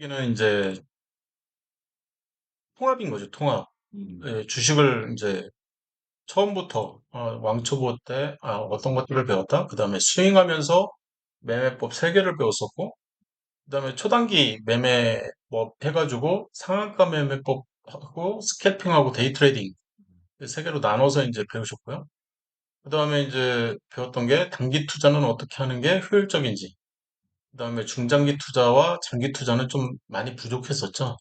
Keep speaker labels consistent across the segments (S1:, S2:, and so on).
S1: 여기는 이제 통합인 거죠, 통합. 예, 주식을 이제 처음부터 왕초보 때 어떤 것들을 배웠다. 그 다음에 스윙하면서 매매법 3개를 배웠었고, 그 다음에 초단기 매매법 해가지고 상한가 매매법 하고 스캘핑하고 데이 트레이딩 3개로 나눠서 이제 배우셨고요. 그 다음에 이제 배웠던 게 단기 투자는 어떻게 하는 게 효율적인지, 그 다음에 중장기 투자와 장기 투자는 좀 많이 부족했었죠.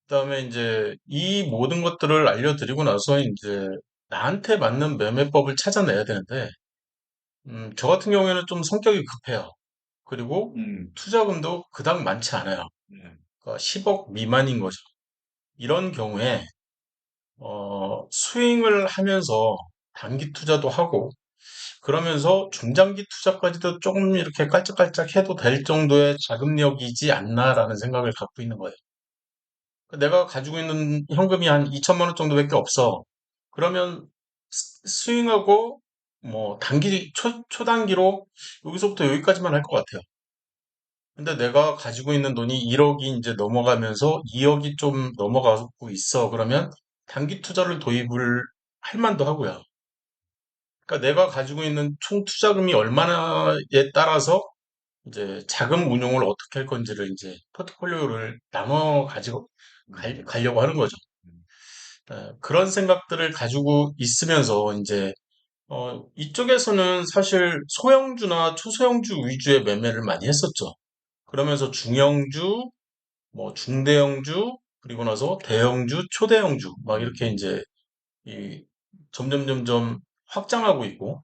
S1: 그다음에 이제 이 모든 것들을 알려드리고 나서 이제 나한테 맞는 매매법을 찾아내야 되는데, 저 같은 경우에는 좀 성격이 급해요. 그리고
S2: 음,
S1: 투자금도 그닥 많지 않아요.
S2: 네.
S1: 그러니까 10억 미만인 거죠. 이런 경우에 스윙을 하면서 단기 투자도 하고 그러면서 중장기 투자까지도 조금 이렇게 깔짝깔짝 해도 될 정도의 자금력이지 않나라는 생각을 갖고 있는 거예요. 내가 가지고 있는 현금이 한 2천만 원 정도밖에 없어. 그러면 스윙하고 뭐 단기 초단기로 여기서부터 여기까지만 할 것 같아요. 근데 내가 가지고 있는 돈이 1억이 이제 넘어가면서 2억이 좀 넘어가고 있어. 그러면 단기 투자를 도입을 할 만도 하고요. 그러니까 내가 가지고 있는 총 투자금이 얼마나에 따라서 이제 자금 운용을 어떻게 할 건지를 이제 포트폴리오를 나눠 가지고
S2: 음,
S1: 가려고 하는 거죠.
S2: 음,
S1: 그런 생각들을 가지고 있으면서 이제 이쪽에서는 사실 소형주나 초소형주 위주의 매매를 많이 했었죠. 그러면서 중형주, 뭐 중대형주, 그리고 나서 대형주, 초대형주 막 이렇게
S2: 음,
S1: 이제 이 점점 확장하고 있고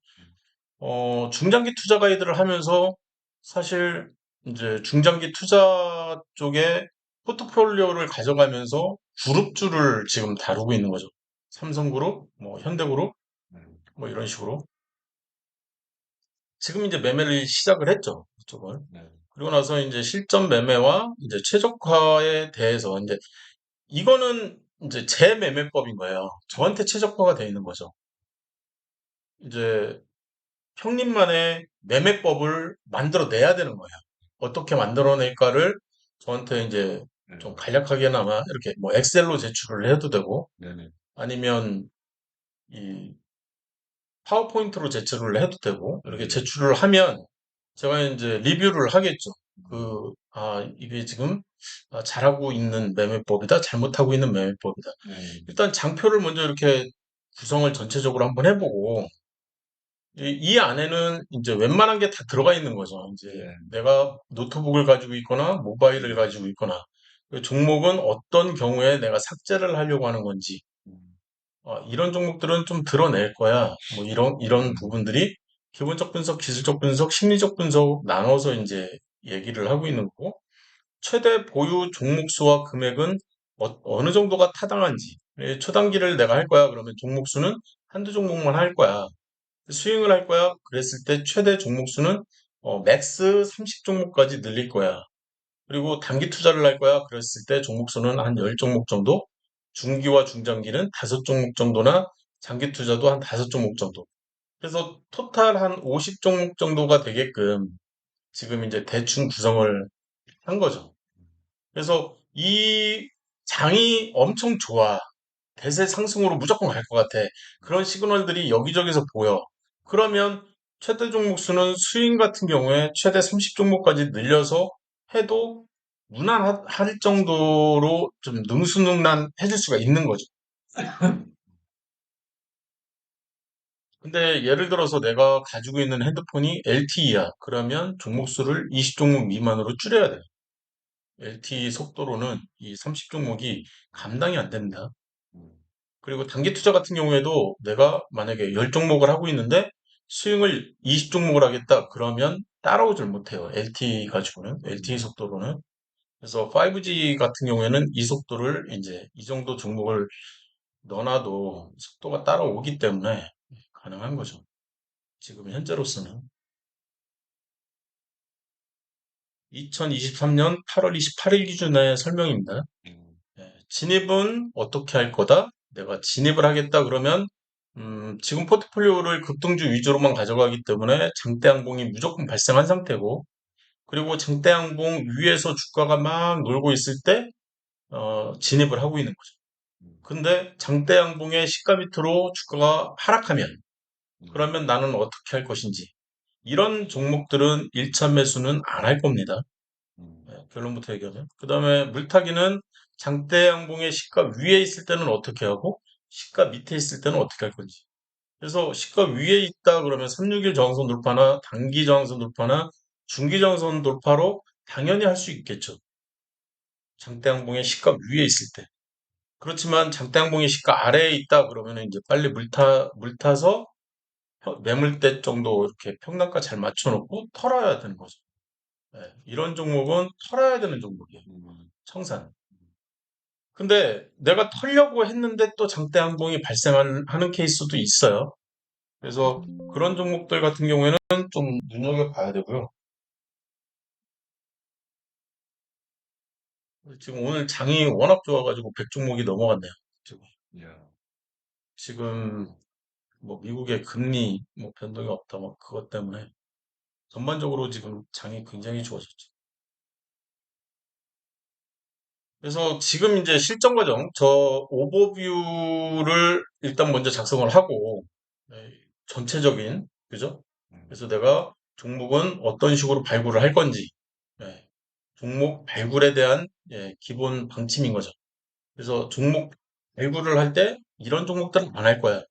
S1: 중장기 투자 가이드를 하면서 사실 이제 중장기 투자 쪽에 포트폴리오를 가져가면서 그룹주를 지금 다루고 있는 거죠. 삼성그룹, 뭐 현대그룹,
S2: 음,
S1: 뭐 이런 식으로. 지금 이제 매매를 시작을 했죠. 이쪽을.
S2: 네.
S1: 그리고 나서 이제 실전 매매와 이제 최적화에 대해서 이제 이거는 이제 제 매매법인 거예요. 저한테 최적화가 되어 있는 거죠. 이제 형님만의 매매법을 만들어내야 되는 거예요. 어떻게 만들어낼까를 저한테 이제
S2: 네.
S1: 좀 간략하게나마 이렇게 뭐 엑셀로 제출을 해도 되고
S2: 네네.
S1: 아니면 이 파워포인트로 제출을 해도 되고 이렇게
S2: 음,
S1: 제출을 하면 제가 이제 리뷰를 하겠죠.
S2: 음,
S1: 이게 지금 잘하고 있는 매매법이다, 잘못하고 있는 매매법이다.
S2: 네.
S1: 일단 장표를 먼저 이렇게 구성을 전체적으로 한번 해보고 이 안에는 이제 웬만한 게 다 들어가 있는 거죠. 이제
S2: 네.
S1: 내가 노트북을 가지고 있거나 모바일을
S2: 음,
S1: 가지고 있거나 그 종목은 어떤 경우에 내가 삭제를 하려고 하는 건지
S2: 음,
S1: 이런 종목들은 좀 드러낼 거야. 뭐 이런
S2: 음,
S1: 부분들이 기본적 분석, 기술적 분석, 심리적 분석 나눠서 이제 얘기를 하고 있는 거고 최대 보유 종목 수와 금액은 느 정도가 타당한지 초단기를 내가 할 거야. 그러면 종목 수는 한두 종목만 할 거야. 스윙을 할 거야. 그랬을 때 최대 종목 수는 맥스 30종목까지 늘릴 거야. 그리고 단기 투자를 할 거야. 그랬을 때 종목 수는 한 10종목 정도, 중기와 중장기는 5종목 정도나 장기 투자도 한 5종목 정도. 그래서 토탈 한 50종목 정도가 되게끔 지금 이제 대충 구성을 한 거죠. 그래서 이 장이 엄청 좋아. 대세 상승으로 무조건 갈 것 같아. 그런 시그널들이 여기저기서 보여. 그러면 최대 종목 수는 스윙 같은 경우에 최대 30종목까지 늘려서 해도 무난할 정도로 좀 능수능란해질 수가 있는 거죠. 근데 예를 들어서 내가 가지고 있는 핸드폰이 LTE야. 그러면 종목 수를 20종목 미만으로 줄여야 돼. LTE 속도로는 이 30종목이 감당이 안 됩니다.
S2: 음,
S1: 그리고 단기 투자 같은 경우에도 내가 만약에 10종목을 하고 있는데 스윙을 20종목을 하겠다. 그러면 따라오질 못해요. LTE 가지고는, LTE
S2: 음,
S1: 속도로는. 그래서 5G 같은 경우에는 이 속도를 이제 이 정도 종목을 넣어놔도 속도가 따라오기 때문에 가능한 거죠. 지금 현재로서는. 2023년 8월 28일 기준의 설명입니다.
S2: 음,
S1: 진입은 어떻게 할 거다? 내가 진입을 하겠다 그러면 지금 포트폴리오를 급등주 위주로만 가져가기 때문에 장대 항봉이 무조건 발생한 상태고 그리고 장대양봉 위에서 주가가 막 놀고 있을 때, 진입을 하고 있는 거죠. 근데 장대양봉의 시가 밑으로 주가가 하락하면, 그러면 나는 어떻게 할 것인지. 이런 종목들은 1차 매수는 안 할 겁니다. 결론부터 얘기하면. 그 다음에 물타기는 장대양봉의 시가 위에 있을 때는 어떻게 하고, 시가 밑에 있을 때는 어떻게 할 건지. 그래서 시가 위에 있다 그러면 361 저항선 돌파나 단기 저항선 돌파나 중기 저항선 돌파로 당연히 할 수 있겠죠. 장대양봉의 시가 위에 있을 때. 그렇지만 장대양봉의 시가 아래에 있다 그러면 이제 빨리 물타서 매물대 정도 이렇게 평단가 잘 맞춰놓고 털어야 되는 거죠. 네, 이런 종목은 털어야 되는 종목이에요. 청산. 근데 내가 털려고 했는데 또 장대양봉이 발생하는 케이스도 있어요. 그래서 그런 종목들 같은 경우에는 좀 눈여겨봐야 되고요. 지금 오늘 장이 워낙 좋아가지고 100종목이 넘어갔네요. 지금. 지금 뭐 미국의 금리 뭐 변동이 없다 뭐 그것 때문에 전반적으로 지금 장이 굉장히 좋아졌죠. 그래서 지금 이제 실전 과정 저 오버뷰를 일단 먼저 작성을 하고 네, 전체적인 그죠? 그래서 내가 종목은 어떤 식으로 발굴을 할 건지 네, 종목 발굴에 대한 예, 기본 방침인 거죠. 그래서 종목 발굴을 할 때 이런 종목들은 안 할 거야.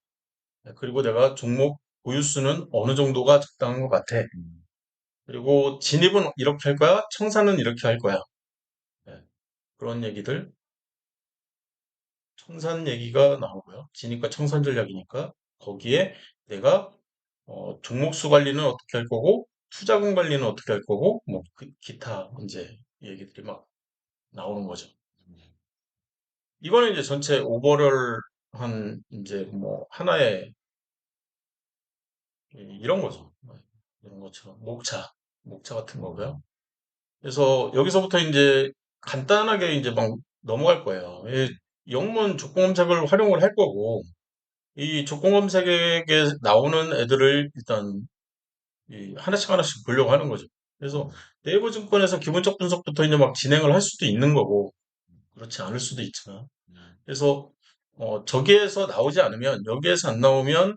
S1: 네, 그리고 내가 종목 보유 수는 어느 정도가 적당한 것 같아. 그리고 진입은 이렇게 할 거야. 청산은 이렇게 할 거야. 네, 그런 얘기들. 청산 얘기가 나오고요. 진입과 청산 전략이니까 거기에 내가 종목수 관리는 어떻게 할 거고 투자금 관리는 어떻게 할 거고 뭐 기타 이제 얘기들이 막 나오는 거죠. 이거는 이제 전체 오버를 한 이제 뭐 하나의 이런 거죠. 이런 것처럼 목차 같은 거고요. 그래서 여기서부터 이제 간단하게 이제 막 넘어갈 거예요. 영문 조건 검색을 활용을 할 거고 이 조건 검색에 나오는 애들을 일단 하나씩 하나씩 보려고 하는 거죠. 그래서 네이버 증권에서 기본적 분석부터 이제 막 진행을 할 수도 있는 거고 그렇지 않을 수도 있지만 그래서 저기에서 나오지 않으면 여기에서 안 나오면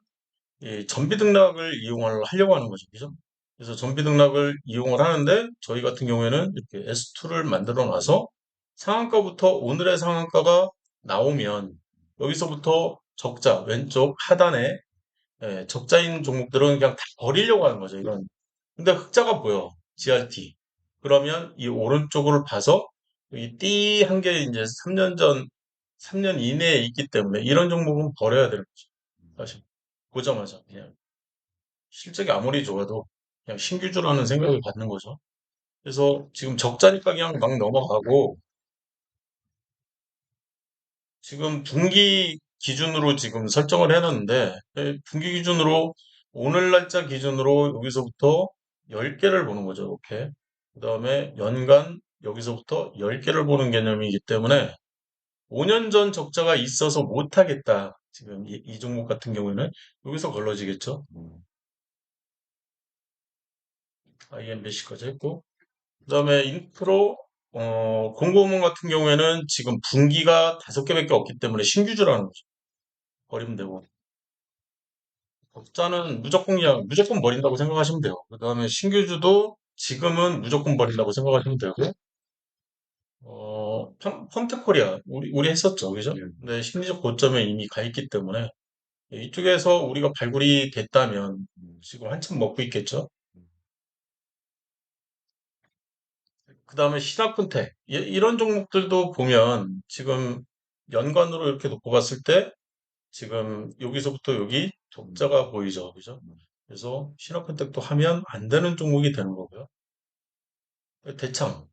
S1: 이 전비 등락을 이용을 하려고 하는 거죠. 그죠? 그래서 전비 등락을 이용을 하는데 저희 같은 경우에는 이렇게 S2를 만들어 놔서 상한가부터 오늘의 상한가가 나오면 여기서부터 적자 왼쪽 하단에 예, 적자인 종목들은 그냥 다 버리려고 하는 거죠. 이건. 근데 흑자가 보여. GRT. 그러면 이 오른쪽을 봐서 이 띠 한 개 이제 3년 전, 3년 이내에 있기 때문에 이런 종목은 버려야 되는 거죠. 사실. 보자마자 그냥 실적이 아무리 좋아도 그냥 신규주라는 생각을 갖는 거죠. 그래서 지금 적자니까 그냥 막 넘어가고 지금 분기 기준으로 지금 설정을 해놨는데 분기 기준으로 오늘 날짜 기준으로 여기서부터 10개를 보는 거죠. 이렇게. 그 다음에 연간 여기서부터 10개를 보는 개념이기 때문에 5년 전 적자가 있어서 못하겠다. 지금 이 종목 같은 경우에는 여기서 걸러지겠죠. IMBC까지 했고 그다음에 인프로 공고문 같은 경우에는 지금 분기가 5개밖에 없기 때문에 신규주라는 거죠. 버리면 되고 적자는 무조건 그냥 무조건 버린다고 생각하시면 돼요. 그다음에 신규주도 지금은 무조건 버린다고 생각하시면 되고 펌트코리아 우리 했었죠, 그죠? 근데 심리적 고점에 이미 가 있기 때문에 이쪽에서 우리가 발굴이 됐다면 지금 한참 먹고 있겠죠. 그다음에 신화콘텍 이런 종목들도 보면 지금 연관으로 이렇게 놓고 봤을 때 지금 여기서부터 여기 적자가 보이죠. 그죠? 그래서 신화콘텍도 하면 안 되는 종목이 되는 거고요. 대창,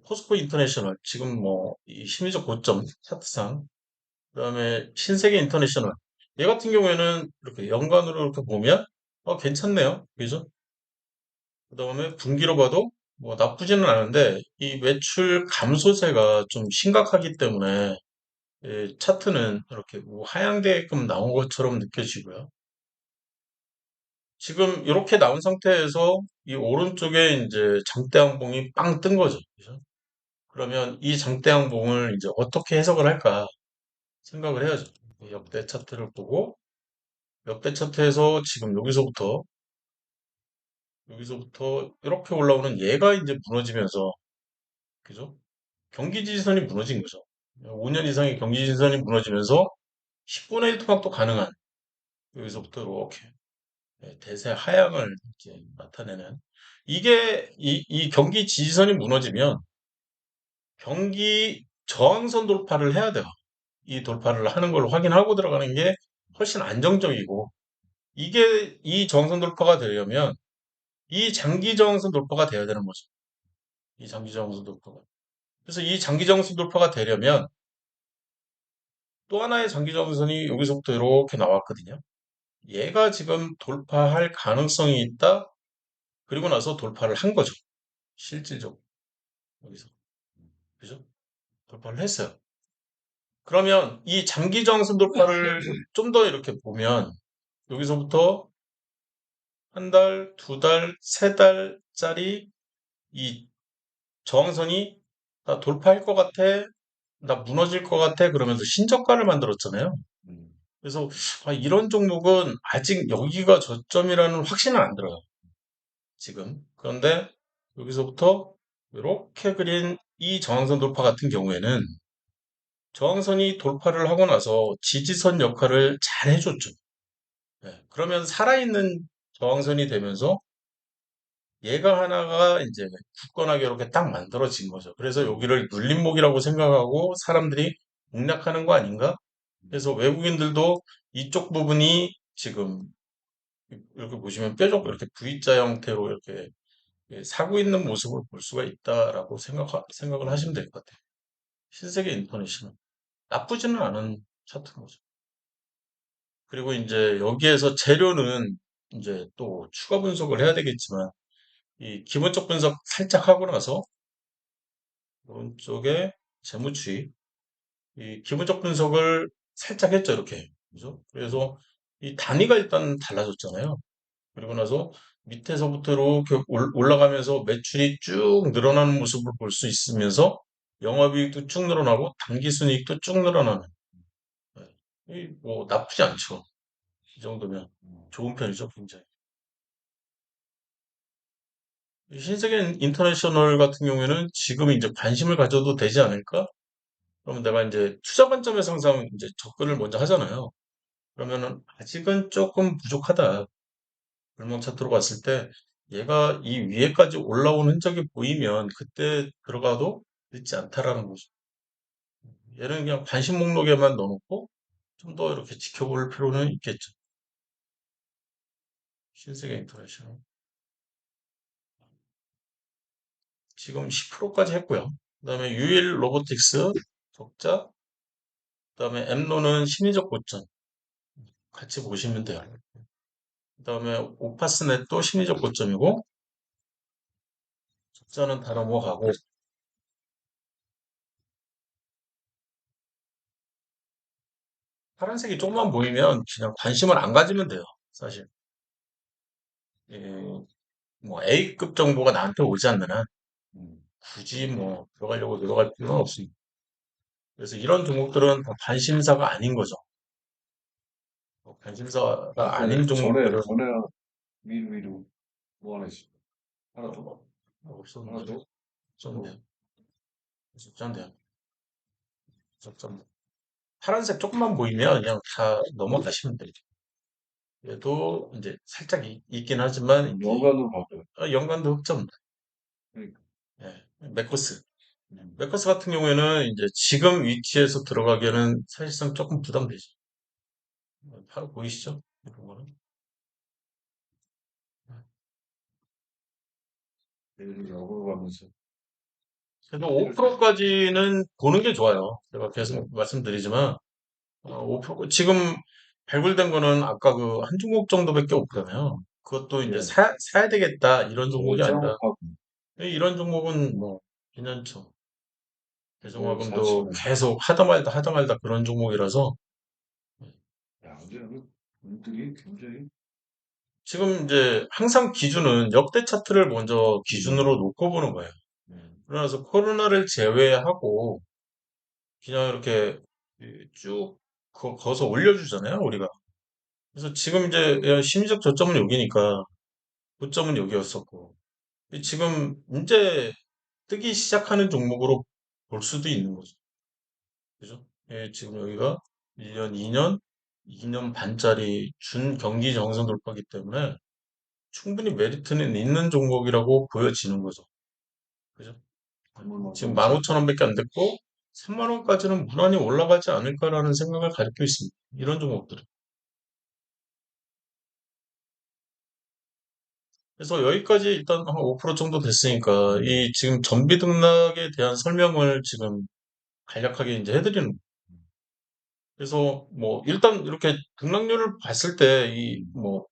S1: 포스코 인터내셔널 지금 뭐 이 심리적 고점 차트상 그다음에 신세계 인터내셔널 얘 같은 경우에는 이렇게 연관으로 이렇게 보면 괜찮네요. 그죠? 그다음에 분기로 봐도 뭐 나쁘지는 않은데 이 매출 감소세가 좀 심각하기 때문에 차트는 이렇게 뭐 하향되게끔 나온 것처럼 느껴지고요. 지금 이렇게 나온 상태에서 이 오른쪽에 이제 장대양봉이 빵 뜬 거죠. 그죠? 그러면 이 장대양봉을 이제 어떻게 해석을 할까 생각을 해야죠. 역대 차트를 보고 역대 차트에서 지금 여기서부터 이렇게 올라오는 얘가 이제 무너지면서 그죠? 경기 지지선이 무너진 거죠. 5년 이상의 경기 지지선이 무너지면서 10분의 1 토막도 가능한 여기서부터 이렇게 대세 하향을 이제 나타내는 이게 이 경기 지지선이 무너지면 경기 저항선 돌파를 해야 돼요. 이 돌파를 하는 걸 확인하고 들어가는 게 훨씬 안정적이고 이게 이 저항선 돌파가 되려면 이 장기 저항선 돌파가 돼야 되는 거죠. 이 장기 저항선 돌파가. 그래서 이 장기 저항선 돌파가 되려면 또 하나의 장기 저항선이 여기서부터 이렇게 나왔거든요. 얘가 지금 돌파할 가능성이 있다. 그리고 나서 돌파를 한 거죠. 실질적으로 여기서 그죠? 돌파를 했어요. 그러면 이 장기 저항선 돌파를 좀 더 이렇게 보면 여기서부터 한 달, 두 달, 세 달짜리 이 저항선이 나 돌파할 것 같아, 나 무너질 것 같아 그러면서 신저가를 만들었잖아요. 그래서 이런 종목은 아직 여기가 저점이라는 확신은 안 들어요. 지금. 그런데 여기서부터 이렇게 그린 이 저항선 돌파 같은 경우에는 저항선이 돌파를 하고 나서 지지선 역할을 잘 해줬죠. 네, 그러면 살아있는 저항선이 되면서 얘가 하나가 이제 굳건하게 이렇게 딱 만들어진 거죠. 그래서 여기를 눌림목이라고 생각하고 사람들이 공략하는 거 아닌가? 그래서 외국인들도 이쪽 부분이 지금 이렇게 보시면 뾰족 이렇게 V자 형태로 이렇게 사고 있는 모습을 볼 수가 있다라고 생각을 하시면 될 것 같아요. 신세계 인터내셔널. 나쁘지는 않은 차트인 거죠. 그리고 이제 여기에서 재료는 이제 또 추가 분석을 해야 되겠지만 이 기본적 분석 살짝 하고 나서 오른쪽에 재무추이 이 기본적 분석을 살짝 했죠 이렇게 그죠? 그래서 이 단위가 일단 달라졌잖아요. 그리고 나서 밑에서부터 이렇게 올라가면서 매출이 쭉 늘어나는 모습을 볼 수 있으면서 영업이익도 쭉 늘어나고 당기순이익도 쭉 늘어나는 네. 이뭐 나쁘지 않죠. 이 정도면 좋은 편이죠 굉장히. 신세계 인터내셔널 같은 경우에는 지금 이제 관심을 가져도 되지 않을까? 그러면 내가 이제 투자 관점에서 항상 이제 접근을 먼저 하잖아요. 그러면은 아직은 조금 부족하다. 불멍 차트로 봤을 때 얘가 이 위에까지 올라온 흔적이 보이면 그때 들어가도 늦지 않다라는 거죠. 얘는 그냥 관심 목록에만 넣어놓고 좀 더 이렇게 지켜볼 필요는 있겠죠. 신세계 인터내셔널. 지금 10%까지 했고요. 그다음에 유일 로보틱스 적자, 그다음에 엠노는 심리적 고점 같이 보시면 돼요. 그다음에 오파스넷도 심리적 고점이고 적자는 다 넘어가고 파란색이 조금만 보이면 그냥 관심을 안 가지면 돼요. 사실 예, 뭐 A급 정보가 나한테 오지 않는 한 굳이 뭐 들어가려고 들어갈 필요는 없습니다. 그래서 이런 종목들은 다 관심사가 아닌 거죠. 관심사가 아닌 종목들은
S2: 전에 미루미루 뭐 하나 있어. 하나 더. 하나
S1: 없었는데
S2: 더.
S1: 없었는데요. 없었는데요. 없었는데. 파란색 조금만 보이면 그냥 다 넘어가시면 돼요. 얘도 이제 살짝 있긴 하지만 이제
S2: 연관으로 바꿔요.
S1: 연관도 흑점.
S2: 그러니까.
S1: 예, 맥코스. 맥커스 같은 경우에는 이제 지금 위치에서 들어가기에는 사실상 조금 부담되죠. 바로 보이시죠? 이런 거는.
S2: 내일 역으로 가면서.
S1: 그래도 5%까지는 보는 게 좋아요. 제가 계속 말씀드리지만, 5% 지금 발굴된 거는 아까 그 한 종목 정도밖에 없잖아요. 그것도 이제
S2: 예.
S1: 사야 되겠다. 이런 종목이 아니라,
S2: 짜고하고
S1: 이런 종목은 뭐, 괜찮죠.
S2: 잘
S1: 대중화금도
S2: 치네.
S1: 계속 하다 말다 그런 종목이라서,
S2: 야, 근데 분들이 굉장히
S1: 지금 이제 항상 기준은 역대 차트를 먼저
S2: 음,
S1: 기준으로 놓고 보는 거예요.
S2: 음,
S1: 그래서 코로나를 제외하고 그냥 이렇게 쭉 거서 올려주잖아요, 우리가. 그래서 지금 이제 심리적 저점은 여기니까 고점은 여기였었고 지금 이제 뜨기 시작하는 종목으로 볼 수도 있는 거죠. 그죠? 예, 지금 여기가 1년, 2년, 2년 반짜리 준 경기 정상 돌파기 때문에 충분히 메리트는 있는 종목이라고 보여지는 거죠. 그죠? 지금
S2: 물론
S1: 15,000원밖에 안 됐고 3만 원까지는 무난히 올라가지 않을까라는 생각을 가지고 있습니다. 이런 종목들은. 그래서 여기까지 일단 한 5% 정도 됐으니까 이 지금 전비 등락에 대한 설명을 지금 간략하게 이제 해드리는 거예요. 그래서 뭐 일단 이렇게 등락률을 봤을 때 이 뭐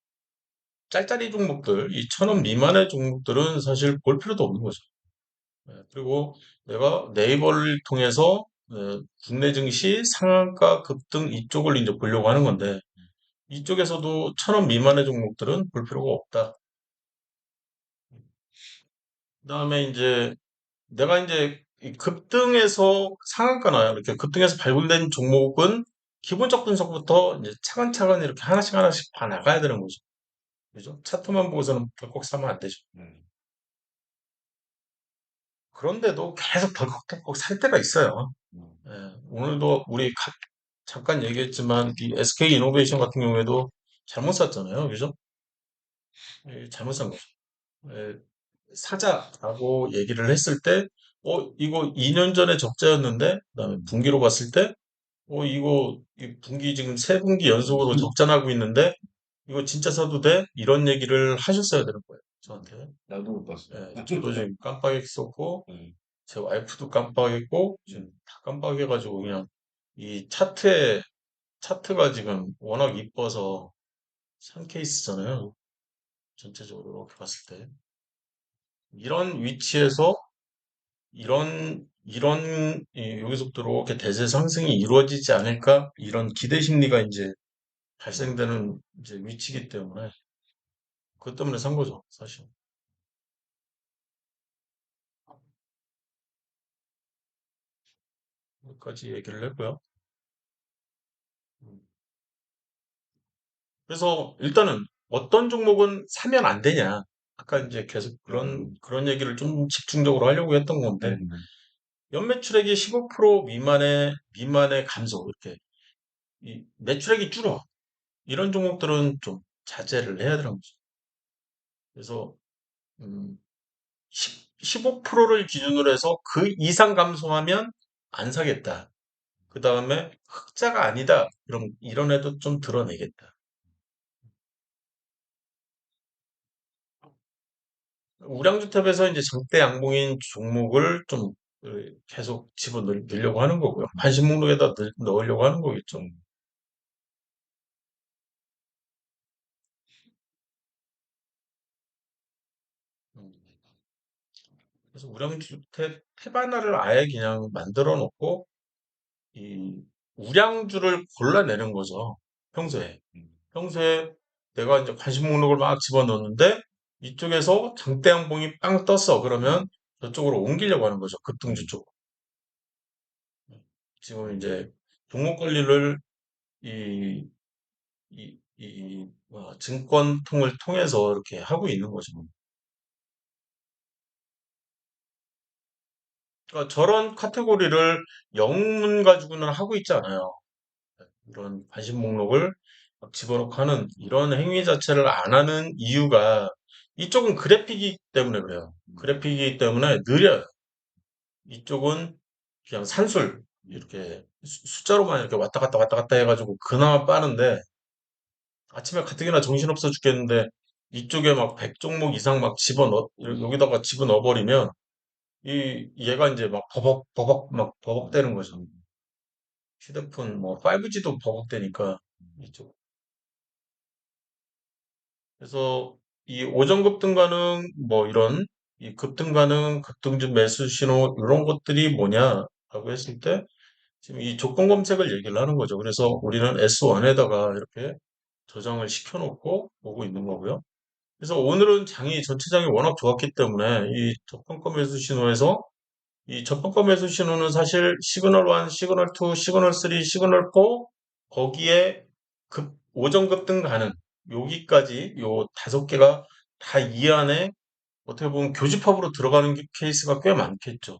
S1: 짤짤이 종목들, 이 1,000원 미만의 종목들은 사실 볼 필요도 없는 거죠. 그리고 내가 네이버를 통해서 국내 증시 상한가 급등 이쪽을 이제 보려고 하는 건데 이쪽에서도 1,000원 미만의 종목들은 볼 필요가 없다. 그다음에 이제 내가 이제 이 급등에서 상한가나 이렇게 급등해서 발굴된 종목은 기본적 분석부터 이제 차근차근 이렇게 하나씩 하나씩 봐 나가야 되는 거죠. 그죠? 차트만 보고서는 덜컥 사면 안 되죠. 그런데도 계속 덜컥덜컥 살 때가 있어요. 예, 오늘도 우리 잠깐 얘기했지만 이 SK 이노베이션 같은 경우에도 잘못 샀잖아요. 그죠? 예, 잘못 산 거죠. 예, 사자라고 얘기를 했을 때, 이거 2년 전에 적자였는데, 그다음에 분기로 봤을 때, 이거 이 분기 지금 세 분기 연속으로 적자나고 있는데, 이거 진짜 사도 돼? 이런 얘기를 하셨어야 되는 거예요. 저한테.
S2: 나도 못 봤어.
S1: 예, 저도 지금 깜빡했었고, 제 와이프도 깜빡했고, 지금 다 깜빡해가지고 그냥 이 차트가 지금 워낙 이뻐서 산 케이스잖아요. 전체적으로 이렇게 봤을 때. 이런 위치에서 여기서부터 이렇게 대세 상승이 이루어지지 않을까? 이런 기대 심리가 이제 발생되는 이제 위치이기 때문에 그것 때문에 산 거죠, 사실. 여기까지 얘기를 했고요. 음. 그래서 일단은 어떤 종목은 사면 안 되냐? 아까 이제 계속 그런 얘기를 좀 집중적으로 하려고 했던 건데, 연매출액이 15% 미만의 감소, 이렇게, 이 매출액이 줄어. 이런 종목들은 좀 자제를 해야 되는 거죠. 그래서, 음, 15%를 기준으로 해서 그 이상 감소하면 안 사겠다. 그 다음에 흑자가 아니다. 그럼 이런 애도 좀 드러내겠다. 우량주택에서 이제 장대 양봉인 종목을 좀 계속 집어넣으려고 하는 거고요. 관심 목록에다 넣으려고 하는 거겠죠. 음. 그래서 우량주택 태반화를 아예 그냥 만들어 놓고 이 우량주를 골라내는 거죠. 평소에. 평소에 내가 이제 관심 목록을 막 집어넣는데 이쪽에서 장대양봉이 빵 떴어. 그러면 저쪽으로 옮기려고 하는 거죠. 급등주 쪽으로. 지금 이제 종목 관리를 이, 증권통을 통해서 이렇게 하고 있는 거죠. 그러니까 저런 카테고리를 영문 가지고는 하고 있지 않아요. 이런 관심 목록을 막 집어넣고 하는 이런 행위 자체를 안 하는 이유가 이쪽은 그래픽이기 때문에 그래요. 그래픽이기 때문에 느려요. 이쪽은 그냥 산술 이렇게 숫자로만 이렇게 왔다 갔다 왔다 갔다 해가지고 그나마 빠른데 아침에 가뜩이나 정신없어 죽겠는데 이쪽에 막 100종목 이상 막 여기다가 집어넣어 버리면 이 얘가 이제 막 버벅버벅 막 버벅대는 거죠. 휴대폰 뭐 5G도 버벅대니까 이쪽. 그래서 이 오전 급등 가능 뭐 이런 이 급등 가능 급등주 매수 신호 이런 것들이 뭐냐라고 했을 때 지금 이 조건 검색을 얘기를 하는 거죠. 그래서 우리는 S1에다가 이렇게 저장을 시켜놓고 보고 있는 거고요. 그래서 오늘은 전체장이 워낙 좋았기 때문에 이 저평가 매수 신호에서 이 저평가 매수 신호는 사실 시그널 1, 시그널 2, 시그널 3, 시그널 4 거기에 오전 급등 가는 여기까지 요 5개가 다 이 안에 어떻게 보면 교집합으로 들어가는 케이스가 꽤 많겠죠.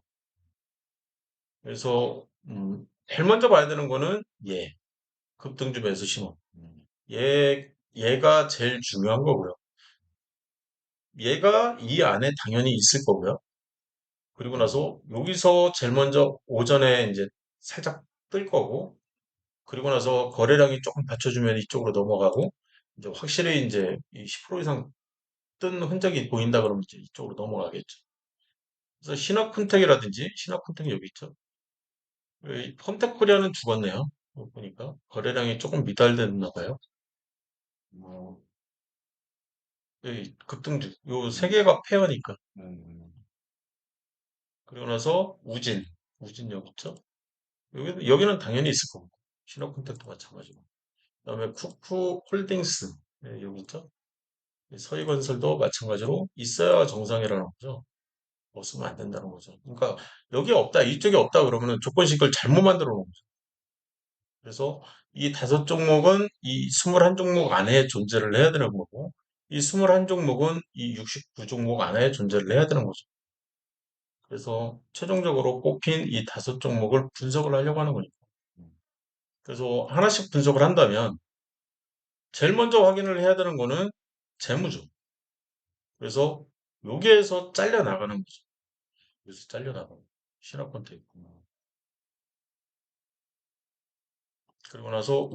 S1: 그래서 제일 먼저 봐야 되는 거는 급등주 매수 신호. 얘가 제일 중요한 거고요. 얘가 이 안에 당연히 있을 거고요. 그리고 나서 여기서 제일 먼저 오전에 이제 살짝 뜰 거고, 그리고 나서 거래량이 조금 받쳐주면 이쪽으로 넘어가고, 이제 확실히 이제 이 10% 이상 뜬 흔적이 보인다 그러면 이제 이쪽으로 넘어가겠죠. 그래서 신화쿤텍 여기 있죠. 이 펀텍코리아는 죽었네요. 보니까 거래량이 조금 미달됐나 봐요. 뭐, 이 급등주 요 세 개가 페어니까. 그리고 나서 우진 여기 있죠. 여기는 당연히 있을 거고 신화콘택도 마찬가지고. 그다음에 쿠쿠 홀딩스 여기 있죠. 서희건설도 마찬가지로 있어야 정상이라는 거죠. 없으면 안 된다는 거죠. 그러니까 여기 없다, 이쪽에 없다 그러면은 조건식을 잘못 만들어 놓은 거죠. 그래서 이 5종목은 이 21종목 안에 존재를 해야 되는 거고, 이 21종목은 이 69종목 안에 존재를 해야 되는 거죠. 그래서 최종적으로 뽑힌 이 5종목을 분석을 하려고 하는 거니까. 그래서 하나씩 분석을 한다면 제일 먼저 확인을 해야 되는 거는 재무죠. 그래서 여기에서 잘려 나가는 거죠. 여기서 잘려 나가는 신화권도 있고. 그리고 나서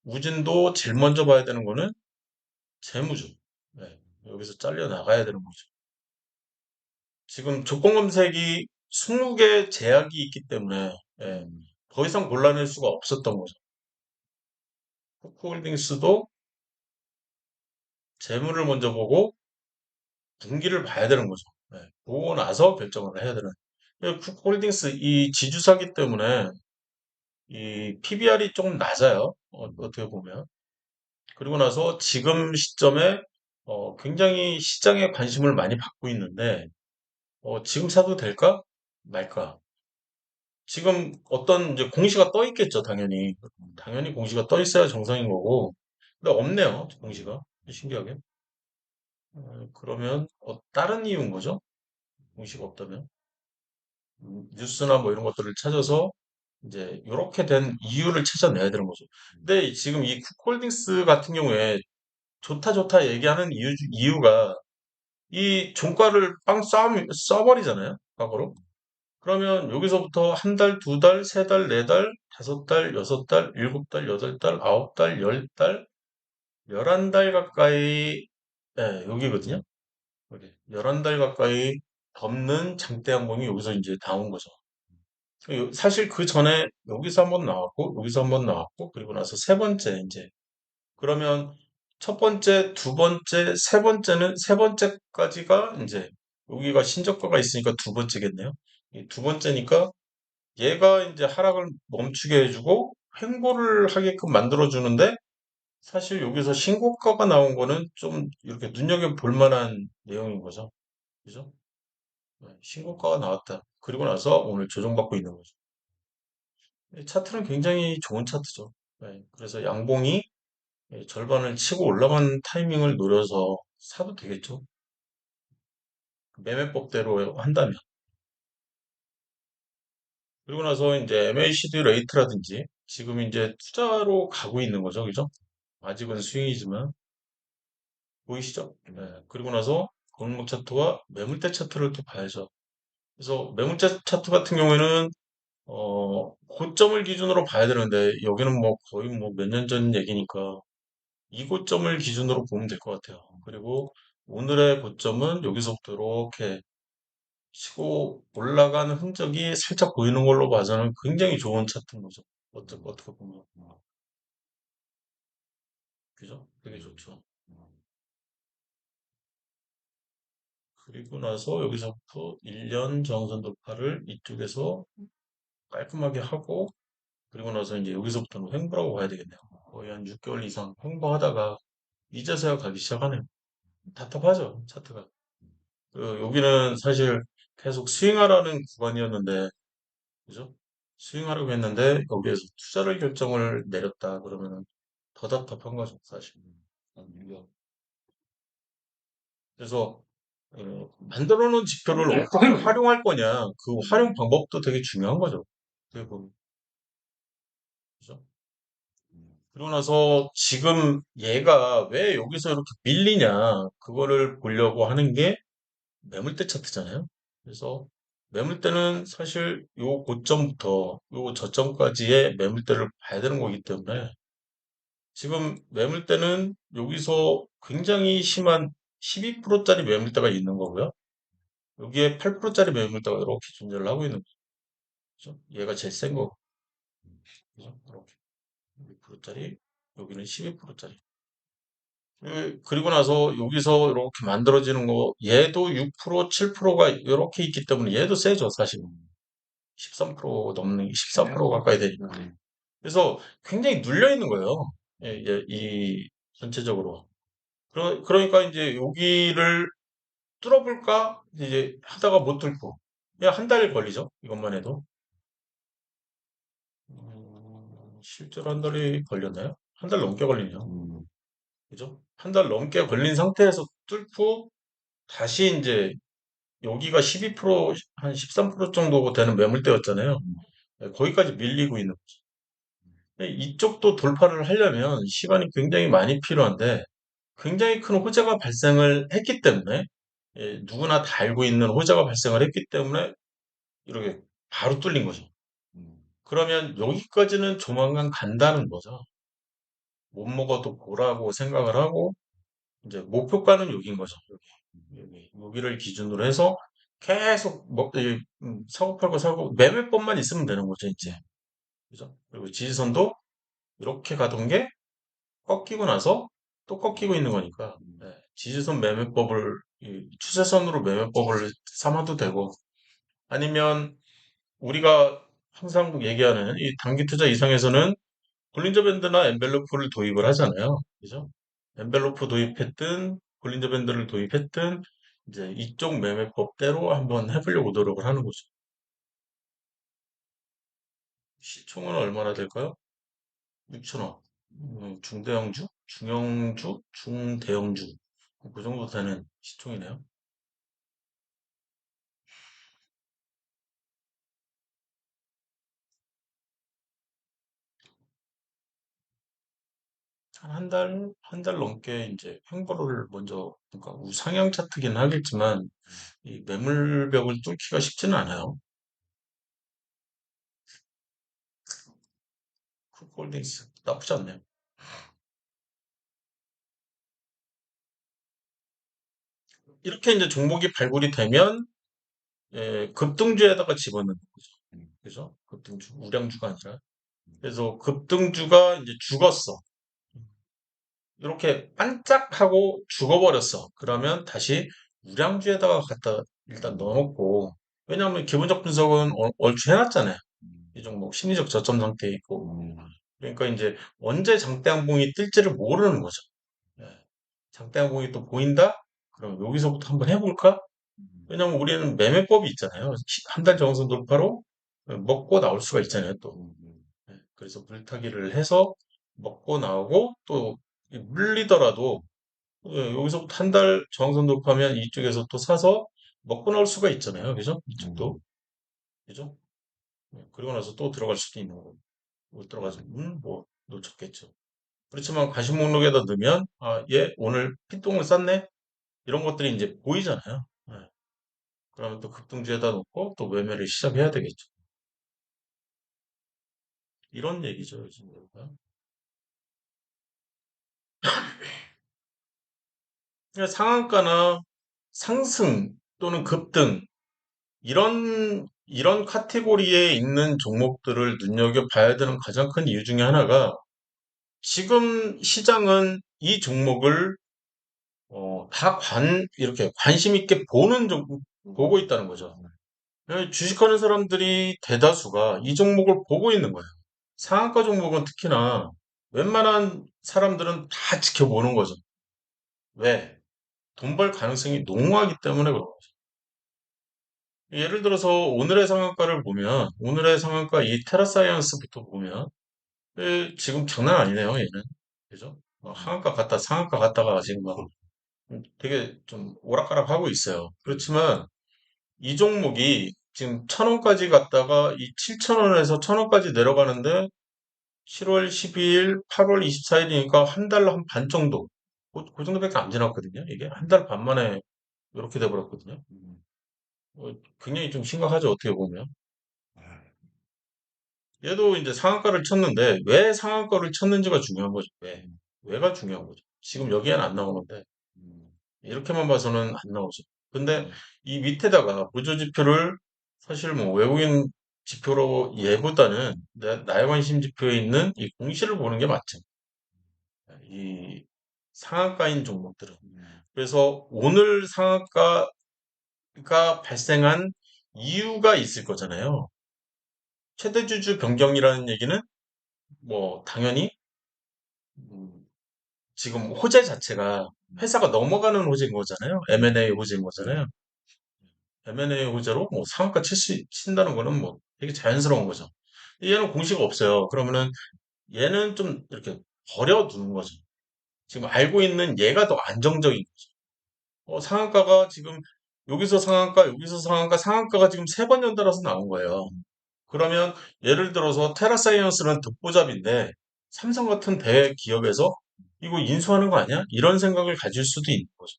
S1: 우진도 제일 먼저 봐야 되는 거는 재무죠. 네, 여기서 잘려 나가야 되는 거죠. 지금 조건 검색이 20개 제약이 있기 때문에 더 이상 골라낼 수가 없었던 거죠. 코코홀딩스도 재무를 먼저 보고 분기를 봐야 되는 거죠. 네, 보고 나서 결정을 해야 되는. 쿡홀딩스 이 지주사기 때문에 이 PBR이 조금 낮아요. 어떻게 보면. 그리고 나서 지금 시점에 굉장히 시장에 관심을 많이 받고 있는데 지금 사도 될까? 말까? 지금 어떤 이제 공시가 떠 있겠죠, 당연히. 당연히 공시가 떠 있어야 정상인 거고. 근데 없네요, 공시가. 신기하게. 그러면 다른 이유인 거죠? 공시가 없다면. 뉴스나 뭐 이런 것들을 찾아서 이제 이렇게 된 이유를 찾아내야 되는 거죠. 근데 지금 이 쿡홀딩스 같은 경우에 좋다 좋다 얘기하는 이유가 이 종가를 빵 쏴버리잖아요. 과거로. 그러면 여기서부터 한 달, 두 달, 세 달, 네 달, 다섯 달, 여섯 달, 일곱 달, 여덟 달, 아홉 달, 열 달, 11달 가까이, 여기거든요. 여기 11달 가까이 덮는 장대 항공이 여기서 이제 나온 거죠. 사실 그 전에 여기서 한번 나왔고, 여기서 한번 나왔고, 그리고 나서 세 번째, 이제. 그러면 첫 번째, 두 번째, 세 번째까지가 이제, 여기가 신저가가 있으니까 두 번째겠네요. 이 두 번째니까 얘가 이제 하락을 멈추게 해주고, 횡보를 하게끔 만들어주는데, 사실 여기서 신고가가 나온 거는 좀 이렇게 눈여겨볼 만한 내용인 거죠. 그죠? 신고가가 나왔다. 그리고 나서 오늘 조정받고 있는 거죠. 차트는 굉장히 좋은 차트죠. 그래서 양봉이 절반을 치고 올라간 타이밍을 노려서 사도 되겠죠. 매매법대로 한다면. 그리고 나서 이제 MACD 레이트라든지 지금 이제 투자로 가고 있는 거죠. 그죠? 아직은 스윙이지만 보이시죠? 그리고 나서 골목 차트와 매물대 차트를 또 봐야죠. 그래서 매물대 차트 같은 경우에는 고점을 기준으로 봐야 되는데 여기는 뭐 거의 뭐 몇 년 전 얘기니까 이 고점을 기준으로 보면 될 것 같아요. 그리고 오늘의 고점은 여기서부터 이렇게 치고 올라가는 흔적이 살짝 보이는 걸로 봐서는 굉장히 좋은 차트인 거죠. 어떻게 보면. 그죠? 되게 좋죠. 그리고 나서 여기서부터 1년 정선 돌파를 이쪽에서 깔끔하게 하고, 그리고 나서 이제 여기서부터는 횡보라고 봐야 되겠네요. 거의 한 6개월 이상 홍보하다가 이제서야 가기 시작하네요. 답답하죠, 차트가. 여기는 사실 계속 스윙하라는 구간이었는데, 그죠? 스윙하려고 했는데, 여기에서 투자를 결정을 내렸다 그러면 더 답답한 거죠, 사실.
S2: 한 1년.
S1: 그래서, 만들어 놓은 지표를 어떻게 활용할 거냐, 그 활용 방법도 되게 중요한 거죠. 어떻게 보면. 그죠? 그러고 나서 지금 얘가 왜 여기서 이렇게 밀리냐, 그거를 보려고 하는 게 매물대 차트잖아요. 그래서 매물대는 사실 요 고점부터 요 저점까지의 매물대를 봐야 되는 거기 때문에 지금 매물대는 여기서 굉장히 심한 12%짜리 매물대가 있는 거고요. 여기에 8%짜리 매물대가 이렇게 존재를 하고 있는 거죠. 얘가 제일 센 거. 그죠? 이렇게 6%짜리, 여기는 12%짜리. 그리고 나서 여기서 이렇게 만들어지는 거, 얘도 6%, 7%가 이렇게 있기 때문에 얘도 세죠, 사실. 13% 넘는, 14% 가까이 되니까. 그래서 굉장히 눌려 있는 거예요. 예, 예, 이, 전체적으로. 그러니까 이제 여기를 뚫어볼까? 이제 하다가 못 뚫고. 그냥 한 달 걸리죠, 이것만 해도. 실제로 한 달이 걸렸나요? 한 달 넘게 걸리네요. 그죠? 한 달 넘게 걸린 상태에서 뚫고 다시 이제 여기가 12%, 한 13% 정도 되는 매물대였잖아요. 네, 거기까지 밀리고 있는 거죠. 네, 이쪽도 돌파를 하려면 시간이 굉장히 많이 필요한데 굉장히 큰 호재가 발생을 했기 때문에 누구나 다 알고 있는 호재가 발생을 했기 때문에 이렇게 바로 뚫린 거죠. 그러면 여기까지는 조만간 간다는 거죠. 못 먹어도 보라고 생각을 하고 이제 목표가는 여기인 거죠. 여기를 기준으로 해서 계속 사고 팔고 사고 매매법만 있으면 되는 거죠, 이제. 그죠? 그리고 지지선도 이렇게 가던 게 꺾이고 나서 또 꺾이고 있는 거니까 지지선 매매법을 추세선으로 매매법을 삼아도 되고 아니면 우리가 항상 얘기하는 이 단기 투자 이상에서는 볼린저 밴드나 엔벨로프를 도입을 하잖아요. 그죠? 엔벨로프 도입했든 볼린저 밴드를 도입했든 이제 이쪽 매매법대로 한번 해보려고 노력을 하는 거죠. 시총은 얼마나 될까요? 6천억. 중대형주? 중형주? 중대형주. 그 정도 되는 시총이네요. 한 달 넘게 이제 횡보를 먼저, 그러니까 우상향 차트긴 하겠지만, 이 매물벽을 뚫기가 쉽지는 않아요. 쿨홀딩스. 나쁘지 않네요. 이렇게 이제 종목이 발굴이 되면, 급등주에다가 집어넣는 거죠. 그죠? 급등주. 우량주가 아니라. 그래서 급등주가 이제 죽었어. 이렇게 반짝하고 죽어버렸어. 그러면 다시 우량주에다가 갖다 일단 넣어놓고, 왜냐하면 기본적 분석은 얼추 해놨잖아요. 이 종목 심리적 저점 상태에 있고. 그러니까 이제 언제 장대양봉이 뜰지를 모르는 거죠. 예. 장대양봉이 또 보인다? 그럼 여기서부터 한번 해볼까? 왜냐면 우리는 매매법이 있잖아요. 한 달 정선 돌파로 먹고 나올 수가 있잖아요, 또. 예. 그래서 물타기를 해서 먹고 나오고 또 물리더라도 여기서부터 한 달 저항선 돌파하면 이쪽에서 또 사서 먹고 나올 수가 있잖아요. 그죠? 이쪽도. 그죠? 그리고 나서 또 들어갈 수도 있는 거고. 못 들어가서, 뭐, 놓쳤겠죠. 그렇지만 관심 목록에다 넣으면, 아, 얘 오늘 핏똥을 쌌네? 이런 것들이 이제 보이잖아요. 네. 그러면 또 급등주에다 놓고 또 매매를 시작해야 되겠죠. 이런 얘기죠, 요즘. 그러니까 상한가나 상승 또는 급등, 이런 카테고리에 있는 종목들을 눈여겨봐야 되는 가장 큰 이유 중에 하나가 지금 시장은 이 종목을 이렇게 관심 있게 보고 있다는 거죠. 주식하는 사람들이 대다수가 이 종목을 보고 있는 거예요. 상한가 종목은 특히나 웬만한 사람들은 다 지켜보는 거죠. 왜? 돈 벌 가능성이 농후하기 때문에 그런 거죠. 예를 들어서 오늘의 상한가를 보면, 오늘의 상한가 이 테라사이언스부터 보면, 지금 장난 아니네요, 얘는. 그죠? 막 하한가 갔다 상한가 갔다가 지금 막 되게 좀 오락가락 하고 있어요. 그렇지만 이 종목이 지금 1,000원까지 갔다가 이 7,000원에서 1,000원까지 내려가는데 7월 12일, 8월 24일이니까 한 달 한 반 정도. 그 정도밖에 안 지났거든요. 이게 한 달 반 만에 이렇게 돼버렸거든요. 굉장히 좀 심각하죠, 어떻게 보면. 얘도 이제 상한가를 쳤는데 왜 상한가를 쳤는지가 중요한 거죠. 왜? 왜가 중요한 거죠. 지금 여기에는 안 나오는데 이렇게만 봐서는 안 나오죠. 근데 이 밑에다가 보조지표를 사실 뭐 외국인 지표로 얘보다는 나의 관심 지표에 있는 이 공시를 보는 게 맞죠. 이 상한가인 종목들은. 그래서 오늘 상한가가 발생한 이유가 있을 거잖아요. 최대주주 변경이라는 얘기는 뭐 당연히 지금 호재 자체가 회사가 넘어가는 호재인 거잖아요. M&A 호재인 거잖아요. M&A 호재로 뭐 상한가 친다는 거는 뭐 되게 자연스러운 거죠. 얘는 공시가 없어요. 그러면은 얘는 좀 이렇게 버려두는 거죠. 지금 알고 있는 얘가 더 안정적인 거죠. 상한가가 지금 여기서 상한가, 여기서 상한가, 상한가가 지금 세 번 연달아서 나온 거예요. 그러면 예를 들어서 테라사이언스는 듣보잡인데 삼성 같은 대기업에서 이거 인수하는 거 아니야? 이런 생각을 가질 수도 있는 거죠.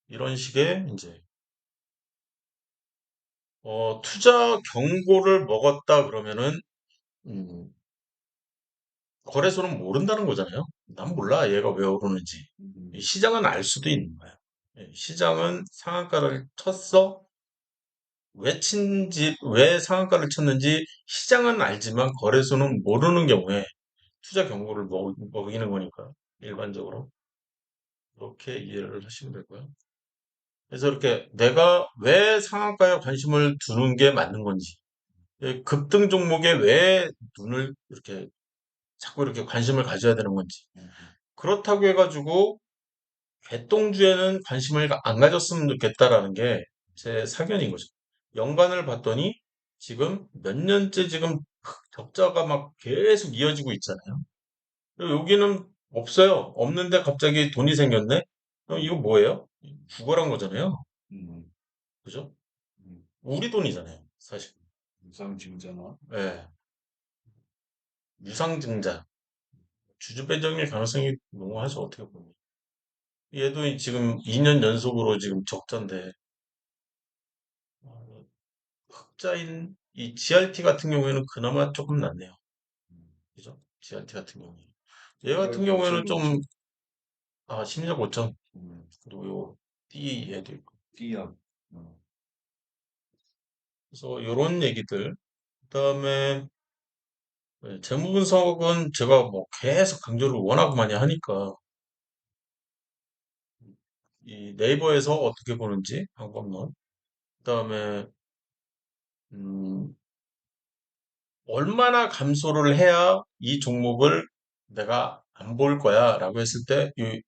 S1: 이런 식의 이제 투자 경고를 먹었다 그러면은 음, 거래소는 모른다는 거잖아요. 난 몰라 얘가 왜 오르는지. 시장은 알 수도 있는 거예요. 시장은 상한가를 쳤어. 왜 상한가를 쳤는지 시장은 알지만 거래소는 모르는 경우에 투자 경고를 먹이는 거니까 일반적으로 그렇게 이해를 하시면 되고요. 그래서 이렇게 내가 왜 상한가에 관심을 두는 게 맞는 건지, 급등 종목에 왜 눈을 이렇게 자꾸 이렇게 관심을 가져야 되는 건지. 그렇다고 해가지고 개똥주에는 관심을 안 가졌으면 좋겠다라는 게 제 사견인 거죠. 연간을 봤더니 지금 몇 년째 지금 적자가 막 계속 이어지고 있잖아요. 그리고 여기는 없어요. 없는데 갑자기 돈이 생겼네? 그럼 이거 뭐예요? 죽어란 거잖아요.
S2: 음,
S1: 그죠?
S2: 음.
S1: 우리 돈이잖아요. 사실.
S2: 유상증자나?
S1: 예. 유상증자. 주주 배정일 가능성이 농후하죠. 어떻게 보면. 얘도 지금 2년 연속으로 지금 적자인데, 어, 흑자인 이 GRT 같은 경우에는 그나마 조금 낫네요. 그죠? GRT 같은 경우에. 얘 같은 경우에는 좀, 심리적 고점. 그리고 요, D 얘도 있고.
S2: 띠약.
S1: 그래서 요런 얘기들. 그다음에 재무 분석은 제가 뭐 계속 강조를 워낙 많이 하니까 이 네이버에서 어떻게 보는지 한번만. 그다음에 음, 얼마나 감소를 해야 이 종목을 내가 안 볼 거야라고 했을 때 이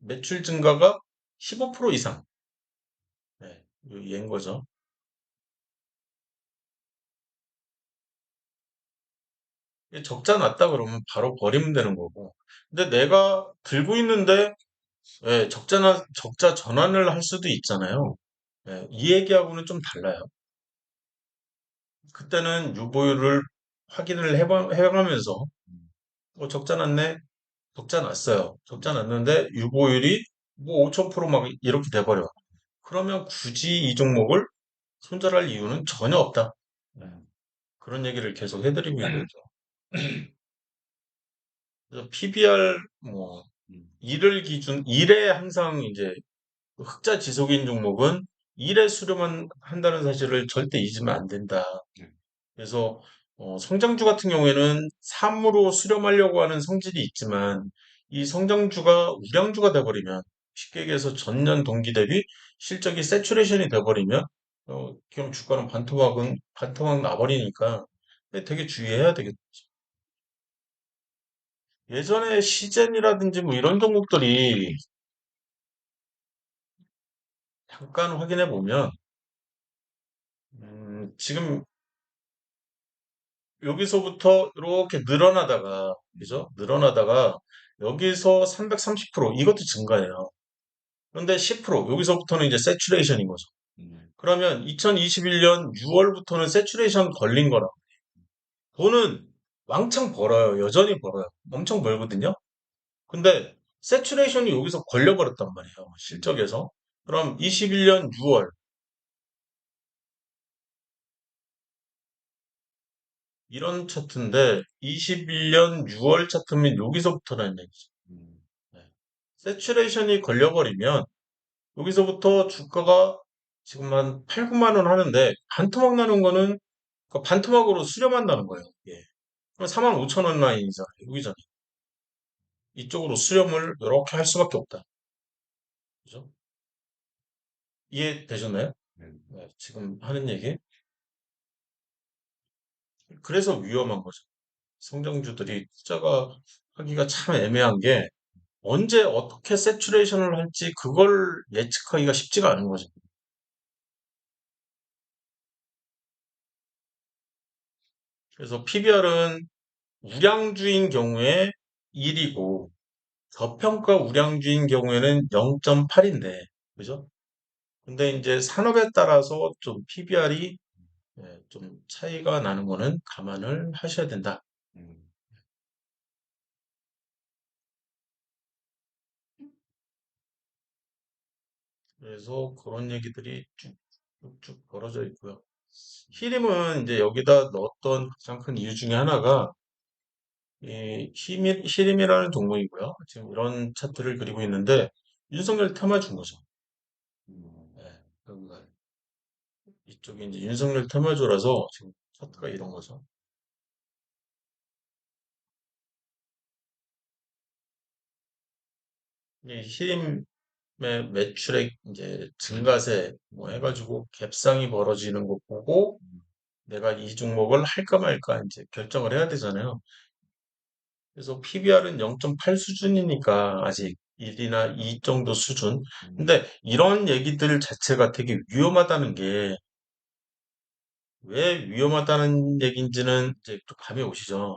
S1: 매출 증가가 15% 이상. 네, 이 얘인 거죠. 이게 적자 났다 그러면 바로 버리면 되는 거고. 근데 내가 들고 있는데 적자 전환을 할 수도 있잖아요. 이 얘기하고는 좀 달라요. 그때는 유보율을 확인을 해가면서 적자 났네? 적자 났어요. 적자 났는데 유보율이 뭐 5,000% 막 이렇게 돼버려. 그러면 굳이 이 종목을 손절할 이유는 전혀 없다. 네, 그런 얘기를 계속 해드리고 있는 거죠. 그래서 PBR 뭐 일에 항상 이제 흑자 지속인 종목은 일에 수렴만 한다는 사실을 절대 잊으면 안 된다. 그래서 성장주 같은 경우에는 삶으로 수렴하려고 하는 성질이 있지만 이 성장주가 우량주가 돼버리면 쉽게 얘기해서 전년 동기 대비 실적이 세츄레이션이 돼버리면 그럼 주가는 반토막 나버리니까 되게 주의해야 되겠죠. 예전에 시젠이라든지 뭐 이런 종목들이 잠깐 확인해 보면, 지금 여기서부터 이렇게 늘어나다가, 그죠? 늘어나다가 여기서 330% 이것도 증가해요. 그런데 10% 여기서부터는 이제 세츄레이션인 거죠. 그러면 2021년 6월부터는 세츄레이션 걸린 거라. 돈은 왕창 벌어요. 여전히 벌어요. 엄청 벌거든요. 근데 세츄레이션이 여기서 걸려버렸단 말이에요. 실적에서. 그럼 21년 6월 이런 차트인데 21년 6월 차트면 여기서부터라는 얘기죠. 네. 세츄레이션이 걸려버리면 여기서부터 주가가 지금 한 8, 9만 원 하는데 반토막 나는 거는 그 반토막으로 수렴한다는 거예요. 예. 그럼 4만 5천 원 라인이잖아요. 여기잖아요. 이쪽으로 수렴을 이렇게 할 수밖에 없다. 그죠? 이해되셨나요? 네, 지금 하는 얘기. 그래서 위험한 거죠. 성장주들이 투자가 하기가 참 애매한 게 언제 어떻게 세츄레이션을 할지 그걸 예측하기가 쉽지가 않은 거죠. 그래서 PBR은 우량주인 경우에 1이고 저평가 우량주인 경우에는 0.8인데, 그죠? 근데 이제 산업에 따라서 좀 PBR이 좀 차이가 나는 거는 감안을 하셔야 된다. 그래서 그런 얘기들이 쭉쭉 벌어져 있고요. 히림은 이제 여기다 넣었던 가장 큰 이유 중에 하나가 이 히림이라는 종목이고요. 지금 이런 차트를 그리고 있는데 윤석열 테마 준 거죠. 네, 여기가 이쪽이 이제 윤석열 테마주라서 지금 차트가 이런 거죠. 이 히림의 매출액 이제 증가세 뭐 해가지고 갭상이 벌어지는 거 보고 내가 이 종목을 할까 말까 이제 결정을 해야 되잖아요. 그래서 PBR은 0.8 수준이니까 아직 1이나 2 정도 수준. 근데 이런 얘기들 자체가 되게 위험하다는 게 왜 위험하다는 얘기인지는 이제 또 감이 오시죠.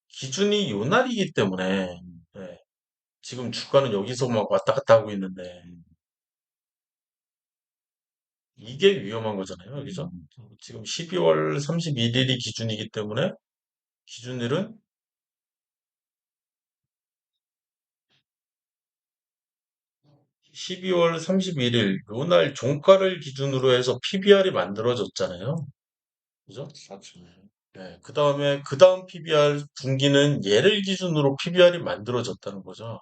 S1: 기준이 요 날이기 때문에 네, 지금 주가는 여기서 막 왔다 갔다 하고 있는데 이게 위험한 거잖아요. 그죠? 지금 12월 31일이 기준이기 때문에 기준일은 12월 31일 요 날 종가를 기준으로 해서 PBR이 만들어졌잖아요. 그죠? 네, 그 다음에 그 다음 PBR 분기는 얘를 기준으로 PBR이 만들어졌다는 거죠.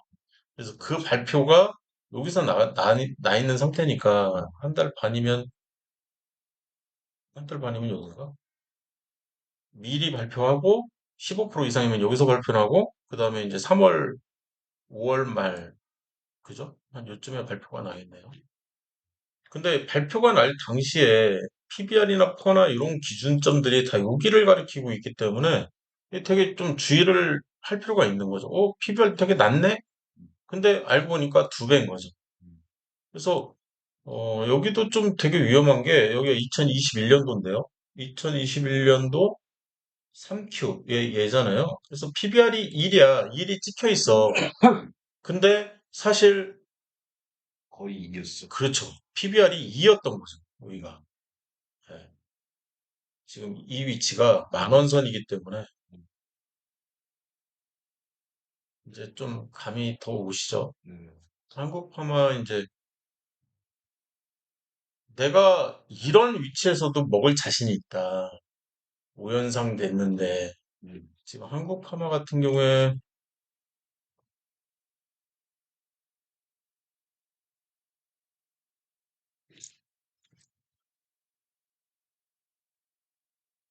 S1: 그래서 그 발표가 여기서 나 있는 상태니까 한 달 반이면 여기가 미리 발표하고 15% 이상이면 여기서 발표하고 그 다음에 이제 3월, 5월 말 그죠? 한 요쯤에 발표가 나겠네요. 근데 발표가 날 당시에 PBR이나 퍼나 이런 기준점들이 다 여기를 가리키고 있기 때문에 되게 좀 주의를 할 필요가 있는 거죠. PBR 되게 낮네? 근데 알고 보니까 두 배인 거죠. 그래서 여기도 좀 되게 위험한 게 여기가 2021년도인데요. 2021년도 3Q 얘잖아요. 그래서 PBR이 1이야. 1이 찍혀 있어. 근데 사실
S2: 거의 이겼어.
S1: 그렇죠. PBR이 2였던 거죠. 여기가. 예. 지금 이 위치가 만원선이기 때문에 이제 좀 감이 더 오시죠. 한국파마 이제 내가 이런 위치에서도 먹을 자신이 있다. 5연상 됐는데 지금 한국파마 같은 경우에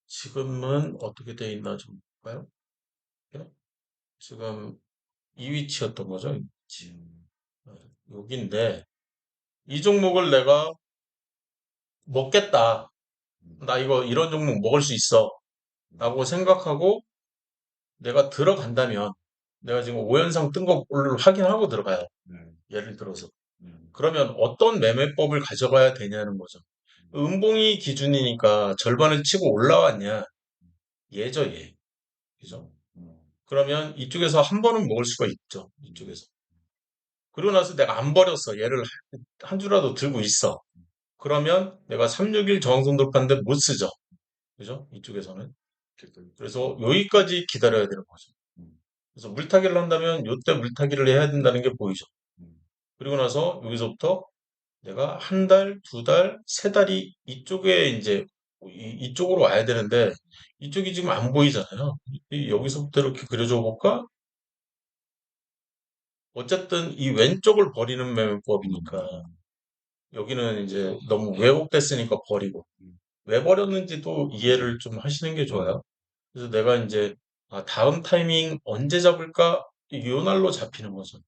S1: 지금은 어떻게 돼 있나 좀 볼까요? 예? 지금 이 위치였던 거죠. 이 위치. 여기인데 이 종목을 내가 먹겠다. 나 이거 이런 종목 먹을 수 있어. 라고 생각하고 내가 들어간다면 내가 지금 5연상 뜬 거를 확인하고 들어가요.
S2: 네.
S1: 예를 들어서.
S2: 음.
S1: 그러면 어떤 매매법을 가져가야 되냐는 거죠. 음봉이 기준이니까 절반을 치고 올라왔냐? 예죠, 예. 그죠?
S2: 음.
S1: 그러면 이쪽에서 한 번은 먹을 수가 있죠. 이쪽에서. 그러고 나서 내가 안 버렸어. 얘를 한 주라도 들고 있어. 그러면 내가 361 저항선 돌파인데 못 쓰죠. 그죠? 이쪽에서는. 그래서 여기까지 기다려야 되는 거죠.
S2: 음.
S1: 그래서 물타기를 한다면 요때 물타기를 해야 된다는 게 보이죠.
S2: 음.
S1: 그리고 나서 여기서부터 내가 한 달, 두 달, 세 달이 이쪽에 이제 이쪽으로 와야 되는데 이쪽이 지금 안 보이잖아요. 여기서부터 이렇게 그려줘 볼까? 어쨌든 이 왼쪽을 버리는 매매법이니까 여기는 이제 너무 왜곡됐으니까 버리고 왜 버렸는지도 이해를 좀 하시는 게 좋아요. 그래서 내가 이제 다음 타이밍 언제 잡을까? 요 날로 잡히는 거죠.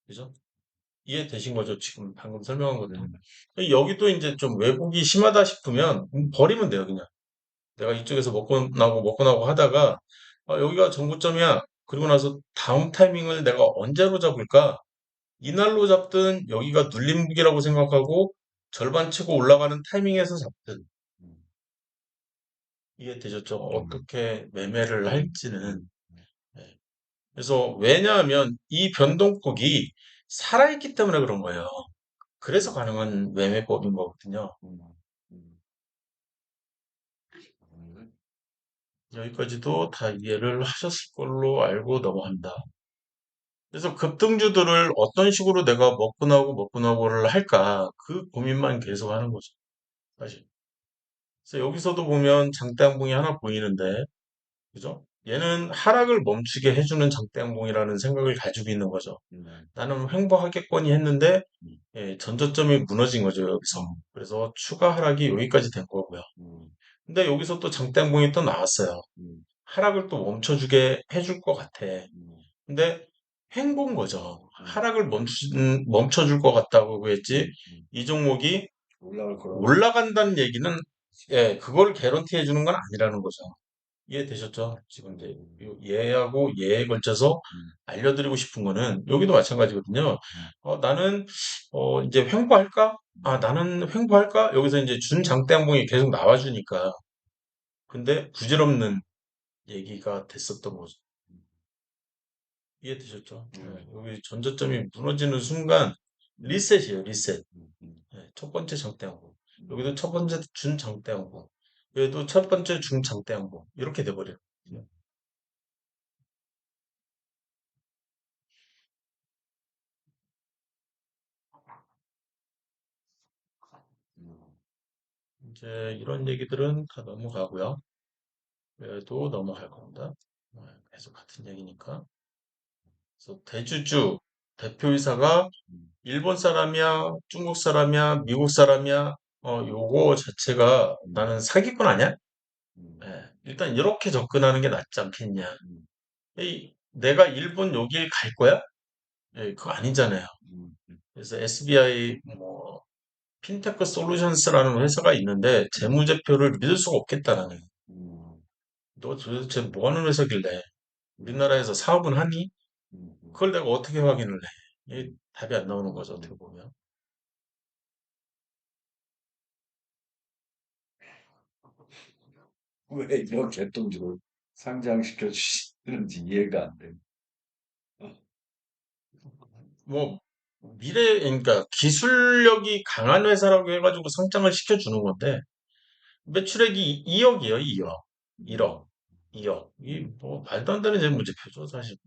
S1: 그죠? 이해되신 거죠? 지금 방금 설명한 것도. 여기도 이제 좀 왜곡이 심하다 싶으면 버리면 돼요, 그냥. 내가 이쪽에서 먹고 나고 하다가 여기가 정고점이야. 그리고 나서 다음 타이밍을 내가 언제로 잡을까? 이날로 잡든 여기가 눌림목이라고 생각하고 절반 치고 올라가는 타이밍에서 잡든 이해되셨죠? 어떻게 매매를 할지는. 네. 그래서 왜냐하면 이 변동폭이 살아있기 때문에 그런 거예요. 그래서 가능한 매매법인 거거든요. 여기까지도 다 이해를 하셨을 걸로 알고 넘어간다. 그래서 급등주들을 어떤 식으로 내가 먹고 나고를 할까 그 고민만 계속 하는 거죠. 사실. 그래서 여기서도 보면 장대양봉이 하나 보이는데, 그죠? 얘는 하락을 멈추게 해주는 장대양봉이라는 생각을 가지고 있는 거죠. 나는 횡보하겠거니 했는데 예, 전저점이 무너진 거죠, 여기서. 그래서 추가 하락이 여기까지 된 거고요. 근데 여기서 또 장대양봉이 또 나왔어요. 하락을 또 멈춰주게 해줄 것 같아. 근데 횡보인 거죠. 하락을 멈춰줄 것 같다고 했지. 이 종목이
S2: 올라갈 거라고.
S1: 올라간다는 얘기는 예, 그걸 개런티 해주는 건 아니라는 거죠. 이해되셨죠? 지금 이제 얘하고 얘에 걸쳐서 알려드리고 싶은 거는 여기도 마찬가지거든요. 나는 이제 횡보할까? 나는 횡보할까? 여기서 이제 준장대양봉이 계속 나와주니까. 근데 부질없는 얘기가 됐었던 거죠. 이해되셨죠? 네, 여기 전저점이 무너지는 순간 리셋이에요, 리셋. 네, 첫 번째 장대양봉. 여기도 첫 번째 준장대양봉. 여기도 첫 번째 중장대양봉. 이렇게 돼버려요. 이제 이런 얘기들은 다 넘어가고요. 그래도 넘어갈 겁니다. 계속 같은 얘기니까. 그래서 대주주 대표이사가 일본 사람이야, 중국 사람이야, 미국 사람이야, 요거 자체가 나는 사기꾼 아니야? 예, 일단 이렇게 접근하는 게 낫지 않겠냐. 내가 일본 여길 갈 거야? 예, 그거 아니잖아요. 그래서 SBI 뭐 핀테크 솔루션스라는 회사가 있는데 재무제표를 믿을 수가 없겠다라는. 너 도대체 뭐 하는 회사길래 우리나라에서 사업은 하니? 그걸 내가 어떻게 확인을 해? 답이 안 나오는 거죠, 어떻게 보면.
S2: 왜 이런 개똥주를 상장시켜 주시는지 이해가 안 돼.
S1: 뭐, 그러니까 기술력이 강한 회사라고 해가지고 상장을 시켜주는 건데, 매출액이 2억이에요, 2억. 1억, 2억. 이, 뭐, 말도 안 되는 재무제표죠, 사실.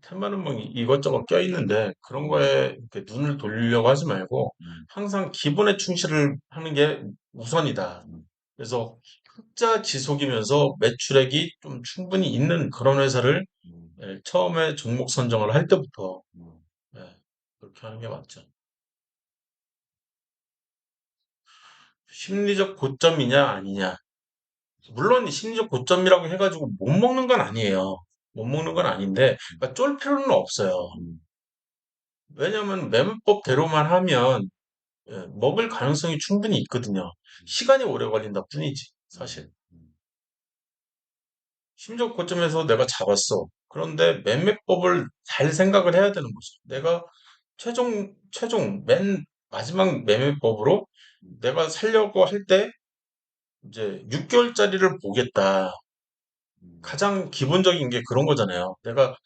S1: 텐마는 뭐 이것저것 껴있는데, 그런 거에 이렇게 눈을 돌리려고 하지 말고, 항상 기본에 충실을 하는 게 우선이다. 그래서 흑자 지속이면서 매출액이 좀 충분히 있는 그런 회사를 예, 처음에 종목 선정을 할 때부터 예, 그렇게 하는 게 맞죠. 심리적 고점이냐 아니냐. 물론 심리적 고점이라고 해가지고 못 먹는 건 아니에요. 못 먹는 건 아닌데 그러니까 쫄 필요는 없어요. 왜냐하면 매매법대로만 하면 예, 먹을 가능성이 충분히 있거든요. 시간이 오래 걸린다 뿐이지 사실. 심적 고점에서 내가 잡았어. 그런데 매매법을 잘 생각을 해야 되는 거죠. 내가 맨 마지막 매매법으로 내가 살려고 할 때 이제 6개월짜리를 보겠다.
S2: 음,
S1: 가장 기본적인 게 그런 거잖아요. 내가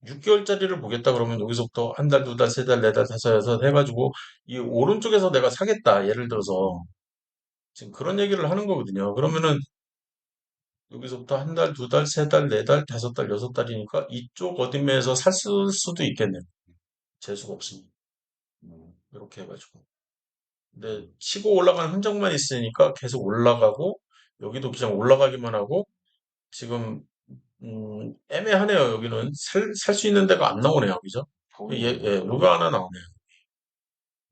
S1: 6개월짜리를 보겠다 그러면 여기서부터 한 달, 두 달, 세 달, 네 달, 다섯, 여섯 해가지고 이 오른쪽에서 내가 사겠다. 예를 들어서 지금 그런 얘기를 하는 거거든요. 그러면은 여기서부터 한 달, 두 달, 세 달, 네 달, 다섯 달, 여섯 달이니까 이쪽 어딘가에서 샀을 수도 있겠네요. 재수가 없으니.
S2: 음,
S1: 이렇게 해가지고. 근데 치고 올라간 흔적만 있으니까 계속 올라가고 여기도 그냥 올라가기만 하고 지금 애매하네요. 여기는 살 수 있는 데가 안 나오네요. 그죠?
S2: 거의
S1: 여기가 하나 나오네요.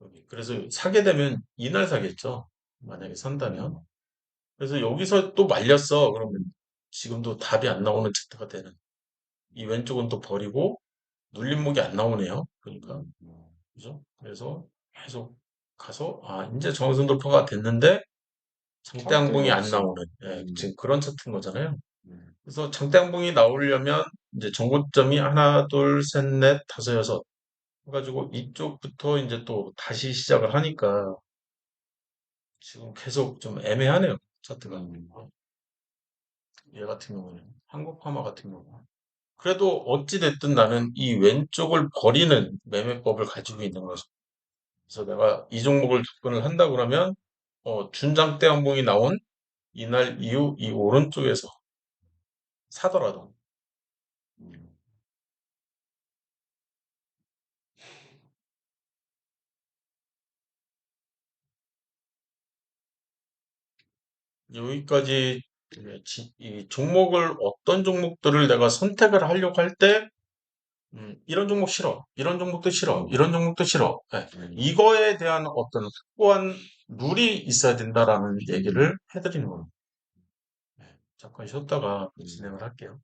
S1: 여기. 그래서 사게 되면 이날 사겠죠. 만약에 산다면.
S2: 음,
S1: 그래서 여기서 또 말렸어. 그러면 지금도 답이 안 나오는 차트가 되는. 이 왼쪽은 또 버리고 눌림목이 안 나오네요. 그러니까.
S2: 음,
S1: 그죠? 그래서 계속 가서 이제 정선 돌파가 됐는데 장대양봉이
S2: 차트가
S1: 안
S2: 없어.
S1: 나오는 지금 그런 차트인 거잖아요.
S2: 음,
S1: 그래서 장대양봉이 나오려면 이제 정고점이 하나, 둘, 셋, 넷, 다섯, 여섯 해가지고 이쪽부터 이제 또 다시 시작을 하니까 지금 계속 좀 애매하네요. 차트가.
S2: 음,
S1: 얘 같은 경우는 한국파마 같은 경우. 그래도 어찌 됐든 나는 이 왼쪽을 버리는 매매법을 가지고 있는 거죠. 그래서 내가 이 종목을 접근을 한다 그러면 준장대 항봉이 나온 이날 이후 이 오른쪽에서 사더라도
S2: 음.
S1: 여기까지 이 종목을 어떤 종목들을 내가 선택을 하려고 할 때 이런 종목 싫어. 이런 종목도 싫어. 이런 종목도 싫어. 예,
S2: 음.
S1: 이거에 대한 어떤 확고한 룰이 있어야 된다라는 얘기를 해드리는 겁니다. 예, 잠깐 쉬었다가
S2: 음.
S1: 진행을 할게요.